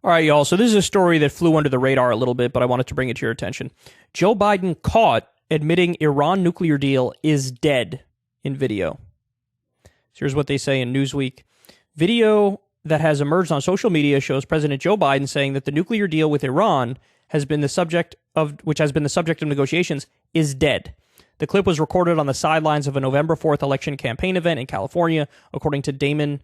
All right, y'all. So this is a story that flew under the radar a little bit, but I wanted to bring it to your attention. Joe Biden caught admitting Iran nuclear deal is dead in video. So here's what they say in Newsweek. Video that has emerged on social media shows President Joe Biden saying that the nuclear deal with Iran has been the subject of negotiations is dead. The clip was recorded on the sidelines of a November 4th election campaign event in California, according to Damon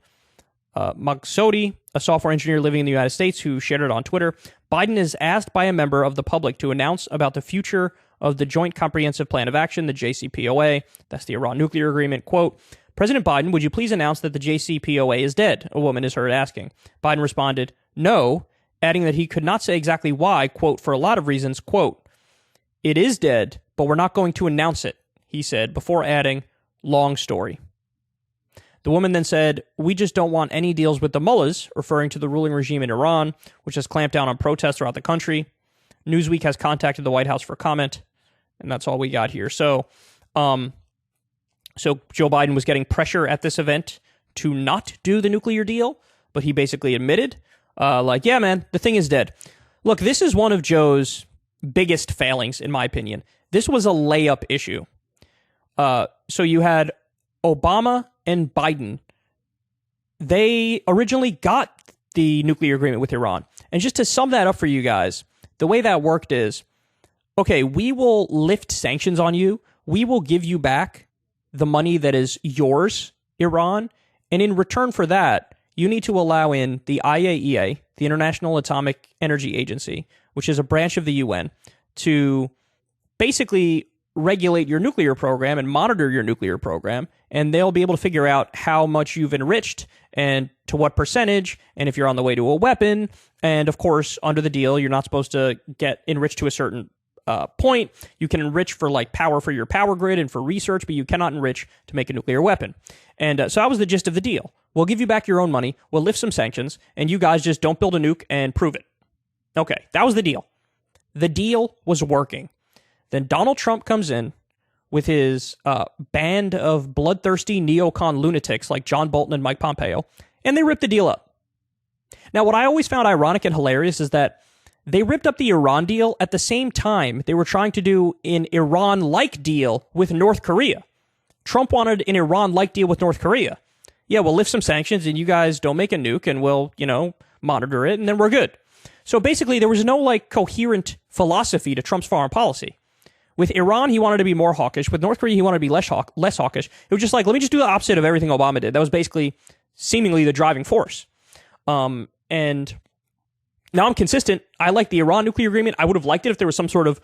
Magsodi, a software engineer living in the United States who shared it on Twitter. Biden is asked by a member of the public to announce about the future of the Joint Comprehensive Plan of Action, the JCPOA. That's the Iran nuclear agreement. Quote, President Biden, would you please announce that the JCPOA is dead? A woman is heard asking. Biden responded, no, adding that he could not say exactly why, quote, for a lot of reasons, quote, it is dead, but we're not going to announce it, he said, before adding, long story. The woman then said, we just don't want any deals with the mullahs, referring to the ruling regime in Iran, which has clamped down on protests throughout the country. Newsweek has contacted the White House for comment, and that's all we got here. So Joe Biden was getting pressure at this event to not do the nuclear deal, but he basically admitted, yeah, man, the thing is dead. Look, this is one of Joe's biggest failings, in my opinion. This was a layup issue. So you had Obama and Biden. They originally got the nuclear agreement with Iran. And just to sum that up for you guys, the way that worked is, okay, we will lift sanctions on you. We will give you back the money that is yours, Iran. And in return for that, you need to allow in the IAEA, the International Atomic Energy Agency, which is a branch of the UN, to basically regulate your nuclear program and monitor your nuclear program, and they'll be able to figure out how much you've enriched and to what percentage, and if you're on the way to a weapon. And of course, under the deal, you're not supposed to get enriched to a certain point. You can enrich for like power for your power grid and for research, but you cannot enrich to make a nuclear weapon. And so that was the gist of the deal. We'll give you back your own money, we'll lift some sanctions, and you guys just don't build a nuke and prove it. Okay, that was the deal. The deal was working. Then Donald Trump comes in with his band of bloodthirsty neocon lunatics like John Bolton and Mike Pompeo, and they ripped the deal up. Now, what I always found ironic and hilarious is that they ripped up the Iran deal at the same time they were trying to do an Iran-like deal with North Korea. Trump wanted an Iran-like deal with North Korea. Yeah, we'll lift some sanctions and you guys don't make a nuke and we'll, monitor it and then we're good. So basically, there was no coherent philosophy to Trump's foreign policy. With Iran, he wanted to be more hawkish. With North Korea, he wanted to be less hawkish. It was just let me just do the opposite of everything Obama did. That was basically seemingly the driving force. And now I'm consistent. I like the Iran nuclear agreement. I would have liked it if there was some sort of,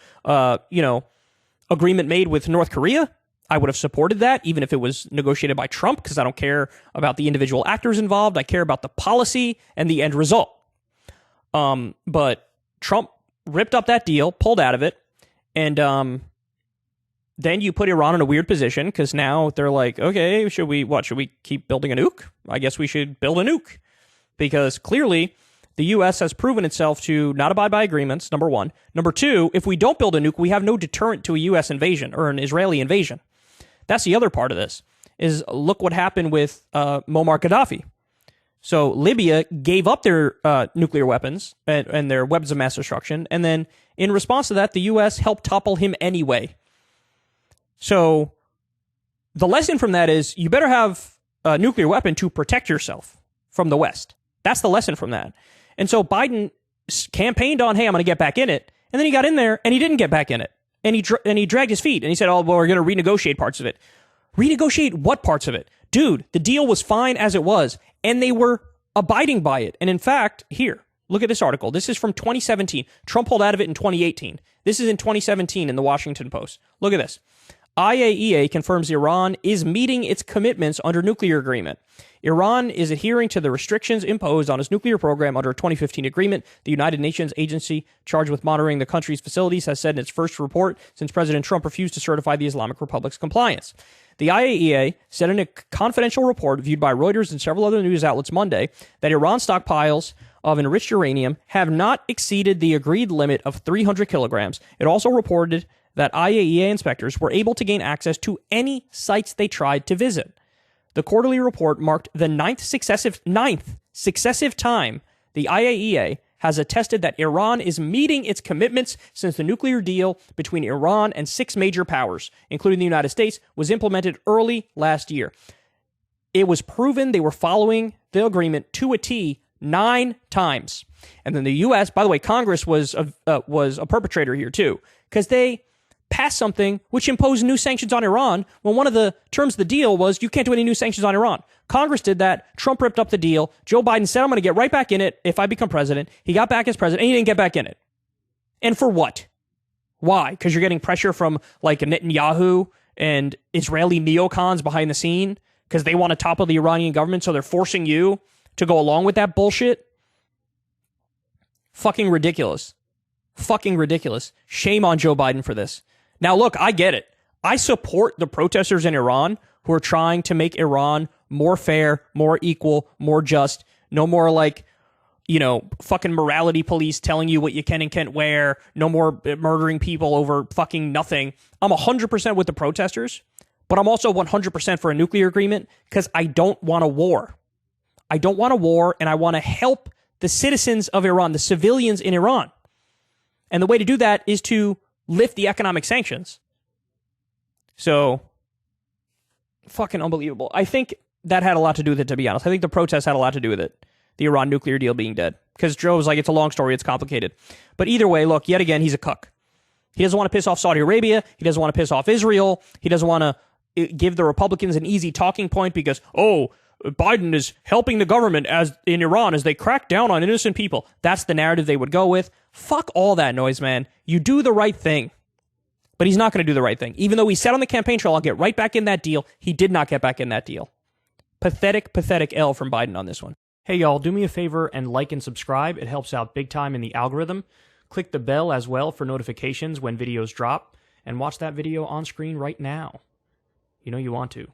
agreement made with North Korea. I would have supported that, even if it was negotiated by Trump, because I don't care about the individual actors involved. I care about the policy and the end result. But Trump ripped up that deal, pulled out of it, and then you put Iran in a weird position because now they're like, okay, should we keep building a nuke? I guess we should build a nuke because clearly the U.S. has proven itself to not abide by agreements, number one. Number two, if we don't build a nuke, we have no deterrent to a U.S. invasion or an Israeli invasion. That's the other part of this, is look what happened with Muammar Gaddafi. So Libya gave up their nuclear weapons and their weapons of mass destruction, and then in response to that, the U.S. helped topple him anyway. So the lesson from that is you better have a nuclear weapon to protect yourself from the West. That's the lesson from that. And so Biden campaigned on, hey, I'm going to get back in it. And then he got in there and he didn't get back in it. And he dragged his feet and he said, oh, well, we're going to renegotiate parts of it. Renegotiate what parts of it? Dude, the deal was fine as it was. And they were abiding by it. And in fact, here, look at this article. This is from 2017. Trump pulled out of it in 2018. This is in 2017 in the Washington Post. Look at this. IAEA confirms Iran is meeting its commitments under nuclear agreement. Iran is adhering to the restrictions imposed on its nuclear program under a 2015 agreement. The United Nations agency charged with monitoring the country's facilities has said in its first report since President Trump refused to certify the Islamic Republic's compliance. The IAEA said in a confidential report viewed by Reuters and several other news outlets Monday that Iran stockpiles of enriched uranium have not exceeded the agreed limit of 300 kilograms. It also reported that IAEA inspectors were able to gain access to any sites they tried to visit. The quarterly report marked the ninth successive time the IAEA has attested that Iran is meeting its commitments since the nuclear deal between Iran and 6 major powers, including the United States, was implemented early last year. It was proven they were following the agreement to a T 9 times. And then the U.S., by the way, Congress was a perpetrator here too, because they passed something which imposed new sanctions on Iran when one of the terms of the deal was you can't do any new sanctions on Iran. Congress did that. Trump ripped up the deal. Joe Biden said, I'm going to get right back in it if I become president. He got back as president, and he didn't get back in it. And for what? Why? Because you're getting pressure from like Netanyahu and Israeli neocons behind the scene because they want to topple the Iranian government, so they're forcing you to go along with that bullshit? Fucking ridiculous. Fucking ridiculous. Shame on Joe Biden for this. Now, look, I get it. I support the protesters in Iran who are trying to make Iran more fair, more equal, more just. No more like, fucking morality police telling you what you can and can't wear. No more murdering people over fucking nothing. I'm 100% with the protesters, but I'm also 100% for a nuclear agreement because I don't want a war. I don't want a war, and I want to help the citizens of Iran, the civilians in Iran. And the way to do that is to lift the economic sanctions. So, fucking unbelievable. I think that had a lot to do with it, to be honest. I think the protests had a lot to do with it. The Iran nuclear deal being dead. Because Joe was like, it's a long story, it's complicated. But either way, look, yet again, he's a cuck. He doesn't want to piss off Saudi Arabia. He doesn't want to piss off Israel. He doesn't want to give the Republicans an easy talking point because, Biden is helping the government as in Iran as they crack down on innocent people. That's the narrative they would go with. Fuck all that noise, man. You do the right thing. But he's not going to do the right thing. Even though he said on the campaign trail, I'll get right back in that deal, he did not get back in that deal. Pathetic, pathetic L from Biden on this one. Hey, y'all, do me a favor and like and subscribe. It helps out big time in the algorithm. Click the bell as well for notifications when videos drop. And watch that video on screen right now. You know you want to.